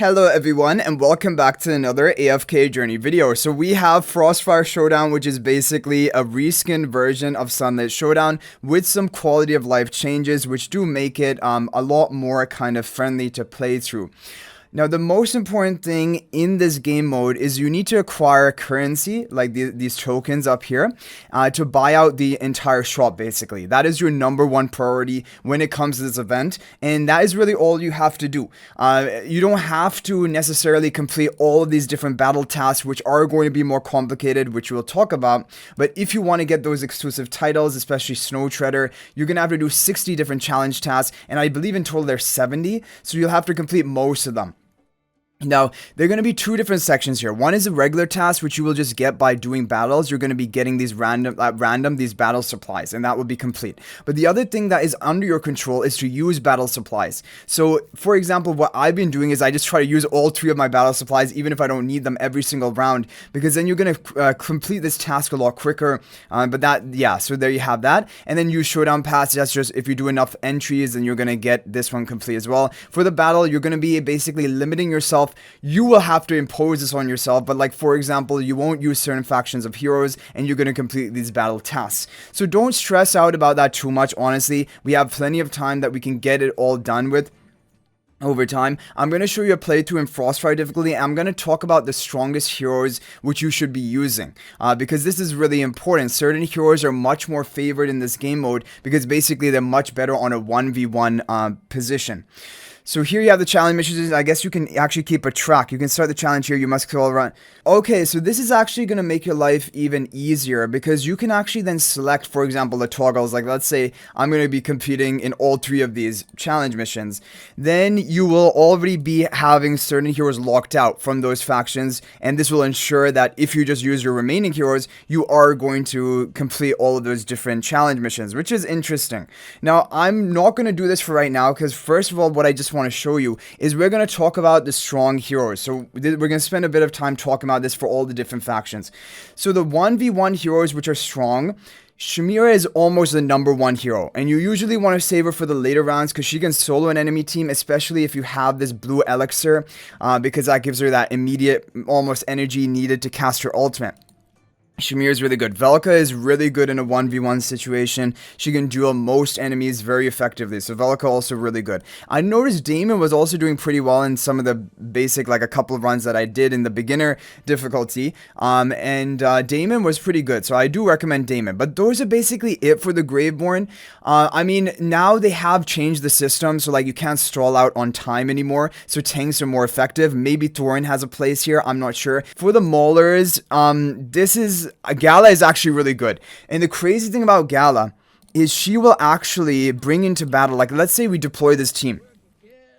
Hello everyone and welcome back to another AFK journey video. So we have Frostfire Showdown, which is basically a reskinned version of Sunlit Showdown with some quality of life changes which do make it a lot more kind of friendly to play through. Now, the most important thing in this game mode is you need to acquire currency, like these tokens up here, to buy out the entire shop, basically. That is your number one priority when it comes to this event, and that is really all you have to do. You don't have to necessarily complete all of these different battle tasks, which are going to be more complicated, which we'll talk about, but if you want to get those exclusive titles, especially Snow Treader, you're going to have to do 60 different challenge tasks, and I believe in total there's 70, so you'll have to complete most of them. Now, there are going to be two different sections here. One is a regular task, which you will just get by doing battles. You're going to be getting these random these battle supplies, and that will be complete. But the other thing that is under your control is to use battle supplies. So, for example, what I've been doing is I just try to use all three of my battle supplies, even if I don't need them every single round, because then you're going to complete this task a lot quicker. So there you have that. And then use Showdown Pass. That's just if you do enough entries, then you're going to get this one complete as well. For the battle, you're going to be basically limiting yourself. You will have to impose this on yourself, but like for example, you won't use certain factions of heroes and you're going to complete these battle tasks. So don't stress out about that too much, honestly. We have plenty of time that we can get it all done with over time. I'm going to show you a playthrough in Frostfire difficulty. I'm going to talk about the strongest heroes which you should be using because this is really important. Certain heroes are much more favored in this game mode because basically they're much better on a 1v1 position. So here you have the challenge missions. I guess you can actually keep a track. You can start the challenge here. You must scroll around. Okay, so this is actually going to make your life even easier because you can actually then select, for example, the toggles. Like let's say I'm going to be competing in all three of these challenge missions. Then you will already be having certain heroes locked out from those factions. And this will ensure that if you just use your remaining heroes, you are going to complete all of those different challenge missions, which is interesting. Now, I'm not going to do this for right now because first of all, what I just want to show you is we're going to talk about the strong heroes. So we're going to spend a bit of time talking about this for all the different factions. So the 1v1 heroes which are strong, Shemira is almost the number one hero, and you usually want to save her for the later rounds because she can solo an enemy team, especially if you have this blue elixir, because that gives her that immediate almost energy needed to cast her ultimate. Shemira is really good. Valka is really good in a 1v1 situation. She can duel most enemies very effectively. So Valka also really good. I noticed Daimon was also doing pretty well in some of the basic, like a couple of runs that I did in the beginner difficulty. Daimon was pretty good. So I do recommend Daimon. But those are basically it for the Graveborn. I mean, now they have changed the system. So like you can't stall out on time anymore. So tanks are more effective. Maybe Thorin has a place here. I'm not sure. For the Maulers, Gala is actually really good. And the crazy thing about Gala is she will actually bring into battle, like let's say we deploy this team.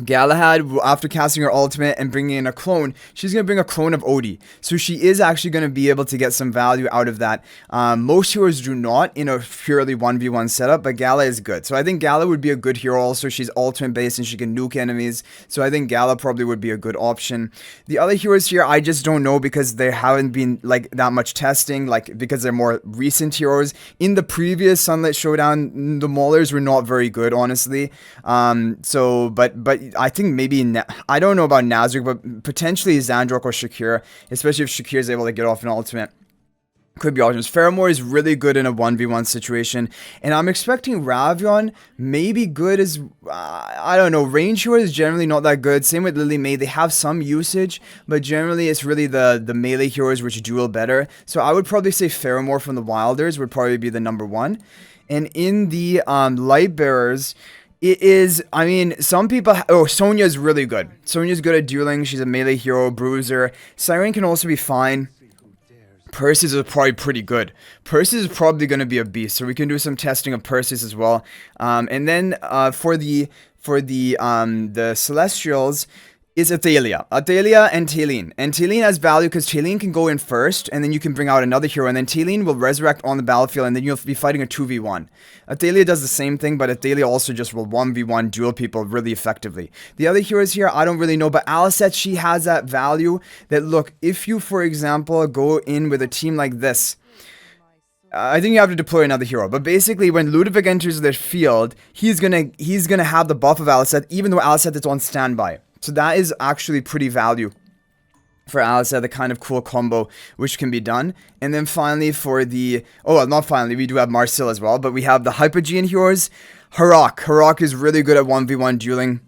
Galahad, after casting her ultimate and bringing in a clone, she's going to bring a clone of Odie. So she is actually going to be able to get some value out of that. Most heroes do not in a purely 1v1 setup, but Gala is good. So I think Gala would be a good hero also. She's ultimate based and she can nuke enemies. So I think Gala probably would be a good option. The other heroes here, I just don't know because there haven't been like that much testing, like because they're more recent heroes. In the previous Sunlit Showdown, the Maulers were not very good, honestly. But I think maybe, I don't know about Nazarick, but potentially Zandrok or Shakira, especially if Shakira is able to get off an ultimate. Could be options. Faramor is really good in a 1v1 situation, and I'm expecting Ravion may be good as, I don't know, range hero is generally not that good. Same with Lily May, they have some usage, but generally it's really the melee heroes which duel better. So I would probably say Faramor from the Wilders would probably be the number one. And in the Light Bearers, it is, I mean, some people, Sonya is really good. Sonya's good at dueling, she's a melee hero, bruiser. Siren can also be fine. Perseus is probably pretty good. Perseus is probably going to be a beast, so we can do some testing of Perseus as well. And then for the Celestials, is Athalia and Talene. And Talene has value because Talene can go in first, and then you can bring out another hero, and then Talene will resurrect on the battlefield, and then you'll be fighting a 2v1. Athalia does the same thing, but Athalia also just will 1v1 duel people really effectively. The other heroes here, I don't really know, but Alicent, she has that value that, look, if you, for example, go in with a team like this, I think you have to deploy another hero, but basically when Ludovic enters the field, he's gonna have the buff of Alicent, even though Alicent is on standby. So that is actually pretty value for Alice, the kind of cool combo which can be done. And then finally for the, oh well, not finally, we do have Marcel as well, but we have the Hypogean heroes. Harok is really good at 1v1 dueling,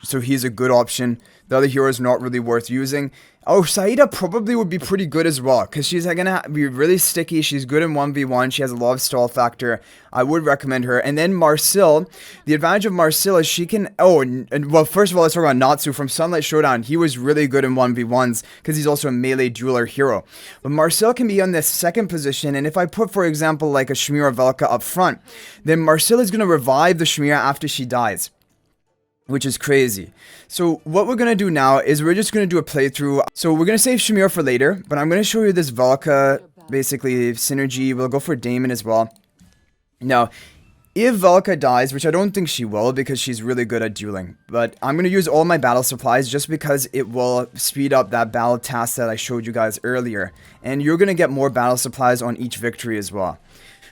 so he's a good option. The other hero is not really worth using. Oh, Saida probably would be pretty good as well, because she's gonna be really sticky. She's good in 1v1. She has a lot of stall factor. I would recommend her. And then Marcel, the advantage of Marcel is she can, well, first of all, let's talk about Natsu from Sunlight Showdown. He was really good in 1v1s, because he's also a melee dueler hero. But Marcel can be on this second position, and if I put, for example, like a Shemira Valka up front, then Marcel is gonna revive the Shemira after she dies, which is crazy. So what we're going to do now is we're just going to do a playthrough. So we're going to save Shemira for later, but I'm going to show you this Valka, basically, synergy. We'll go for Daimon as well. Now, if Valka dies, which I don't think she will because she's really good at dueling, but I'm going to use all my battle supplies just because it will speed up that battle task that I showed you guys earlier. And you're going to get more battle supplies on each victory as well.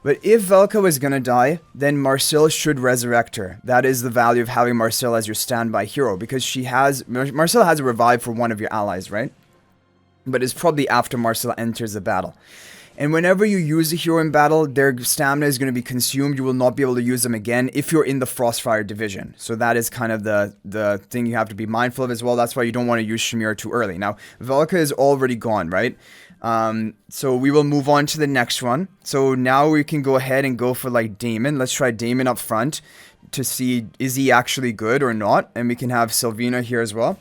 But if Valka was gonna die, then Marcel should resurrect her. That is the value of having Marcel as your standby hero, because Marcel has a revive for one of your allies, right? But it's probably after Marcel enters the battle. And whenever you use a hero in battle, their stamina is going to be consumed. You will not be able to use them again if you're in the Frostfire division. So that is kind of the thing you have to be mindful of as well. That's why you don't want to use Shemira too early. Now, Valka is already gone, right? So we will move on to the next one. So now we can go ahead and go for like Daimon. Let's try Daimon up front to see is he actually good or not. And we can have Sylvina here as well,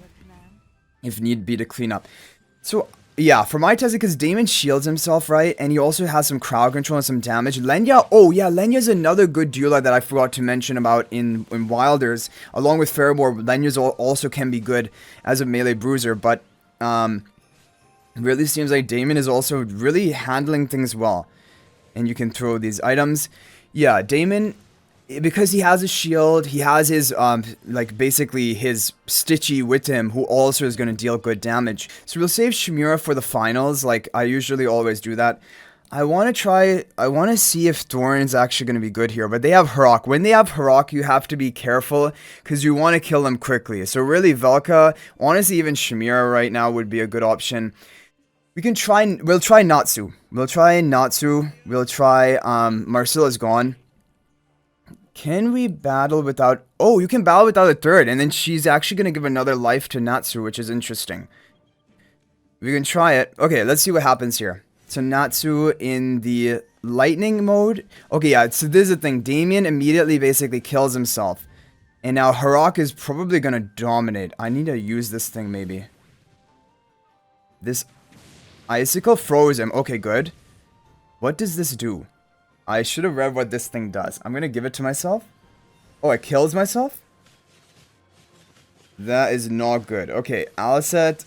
if need be, to clean up. So yeah, for my test, because Daimon shields himself, right? And he also has some crowd control and some damage. Lenya, oh yeah, Lenya's another good dueler that I forgot to mention about in Wilders. Along with Faramor, Lenya's also can be good as a melee bruiser, but really seems like Daimon is also really handling things well. And you can throw these items. Yeah, Daimon, because he has a shield, he has his, like, basically his Stitchy with him, who also is going to deal good damage. So we'll save Shemira for the finals, like I usually always do that. I want to see if Thorn's actually going to be good here, but they have Harok. When they have Harok, you have to be careful, because you want to kill them quickly. So really, Valka, honestly, even Shemira right now would be a good option. We'll try Natsu. We'll try Marcel is gone. Can we battle without... Oh, you can battle without a third, and then she's actually going to give another life to Natsu, which is interesting. We can try it. Okay, let's see what happens here. So Natsu in the lightning mode. Okay, yeah, so this is the thing. Daimon immediately basically kills himself. And now Harok is probably going to dominate. I need to use this thing maybe. This icicle froze him. Okay, good. What does this do? I should have read what this thing does. I'm going to give it to myself. Oh, it kills myself? That is not good. Okay, Alicet.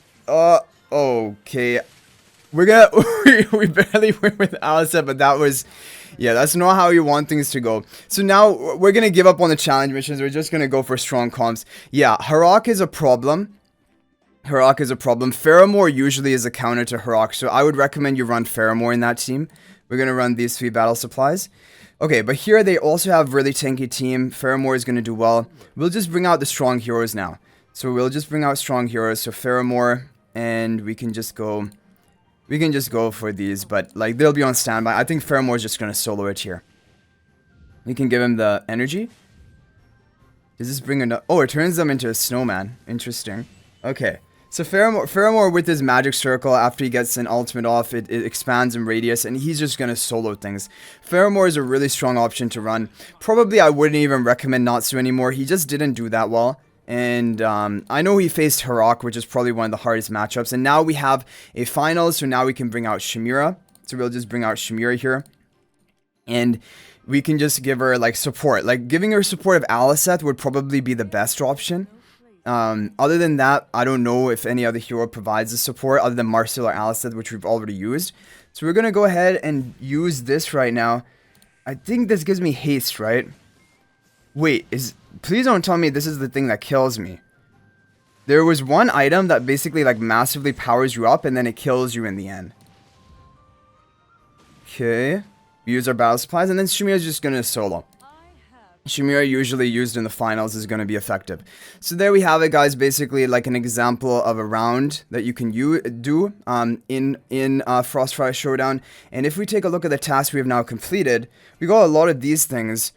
Okay. We're gonna... we barely went with Alicet, but that was... Yeah, that's not how you want things to go. So now, we're going to give up on the challenge missions. We're just going to go for strong comps. Yeah, Harok is a problem. Faramor usually is a counter to Harok, so I would recommend you run Faramor in that team. We're going to run these 3 battle supplies. Okay, but here they also have really tanky team. Faramor is going to do well. We'll just bring out the strong heroes now. So we'll just bring out strong heroes. So Faramor, and we can just go for these, but like they'll be on standby. I think Faramor is just going to solo it here. We can give him the energy. Does this bring another... Oh, it turns them into a snowman. Interesting. Okay. So Faramor with his magic circle, after he gets an ultimate off, it expands in radius, and he's just going to solo things. Faramor is a really strong option to run. Probably I wouldn't even recommend Natsu anymore. He just didn't do that well. And I know he faced Harok, which is probably one of the hardest matchups. And now we have a final, so now we can bring out Shemira. So we'll just bring out Shemira here. And we can just give her, like, support. Like, giving her support of Alicet would probably be the best option. Other than that, I don't know if any other hero provides the support other than Marcel or Alicet, which we've already used. So we're going to go ahead and use this right now. I think this gives me haste, right? Wait, please don't tell me this is the thing that kills me. There was one item that basically like massively powers you up and then it kills you in the end. Okay. We use our battle supplies and then Shemira's just going to solo. Shemira usually used in the finals is going to be effective. So there we have it, guys. Basically, like an example of a round that you can do in Frostfire Showdown. And if we take a look at the tasks we have now completed, we got a lot of these things,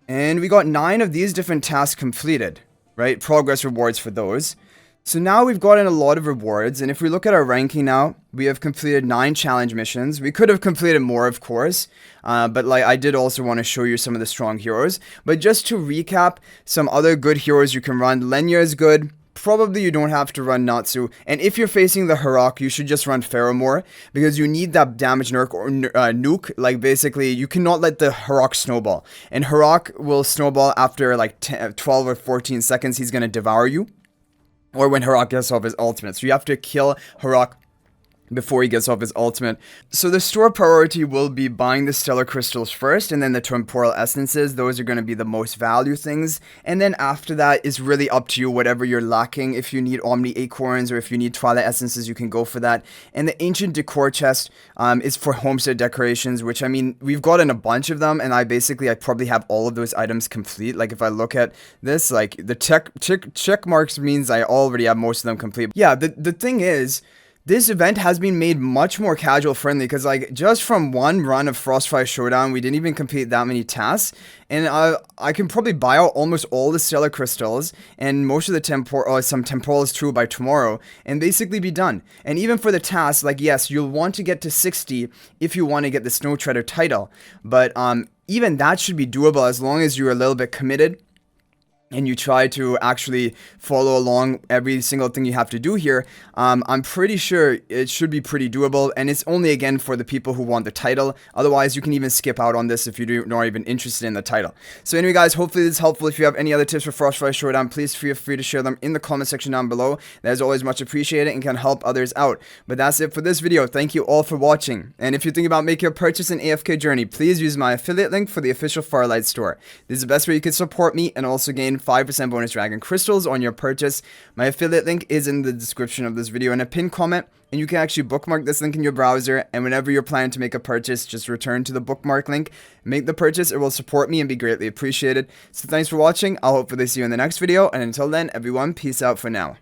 and we got 9 of these different tasks completed, right? Progress rewards for those. So now we've gotten a lot of rewards, and if we look at our ranking now, we have completed 9 challenge missions. We could have completed more, of course, but like I did also want to show you some of the strong heroes. But just to recap, some other good heroes you can run. Lenya is good. Probably you don't have to run Natsu, and if you're facing the Harak, you should just run Faramor, because you need that damage nuke. Like basically, you cannot let the Harak snowball, and Harak will snowball after like 12 or 14 seconds. He's going to devour you. Or when Harak gets off his ultimate. So you have to kill Harak before he gets off his ultimate. So the store priority will be buying the stellar crystals first, and then the temporal essences. Those are going to be the most value things. And then after that is really up to you, whatever you're lacking. If you need Omni Acorns or if you need Twilight Essences, you can go for that. And the Ancient Decor chest is for homestead decorations, which I mean, we've gotten a bunch of them, and I probably have all of those items complete. Like if I look at this, like the check marks means I already have most of them complete. Yeah, the thing is, this event has been made much more casual friendly, because like just from one run of Frostfire Showdown, we didn't even complete that many tasks, and I can probably buy out almost all the stellar crystals and most of the some temporals too by tomorrow, and basically be done. And even for the tasks, like yes, you'll want to get to 60 if you want to get the Snow Treader title, but even that should be doable as long as you're a little bit committed and you try to actually follow along every single thing you have to do here. I'm pretty sure it should be pretty doable, and it's only again for the people who want the title. Otherwise, you can even skip out on this if you're not even interested in the title. So anyway, guys, hopefully this is helpful. If you have any other tips for Frostfire Showdown, please feel free to share them in the comment section down below. That is always much appreciated and can help others out. But that's it for this video. Thank you all for watching. And if you're thinking about making a purchase in AFK Journey, please use my affiliate link for the official Farlight store. This is the best way you can support me and also gain 5% bonus dragon crystals on your purchase. My affiliate link is in the description of this video in a pinned comment, and you can actually bookmark this link in your browser, and whenever you're planning to make a purchase, just return to the bookmark link, make the purchase. It will support me and be greatly appreciated. So thanks for watching. I'll hopefully see you in the next video, and until then, everyone, peace out for now.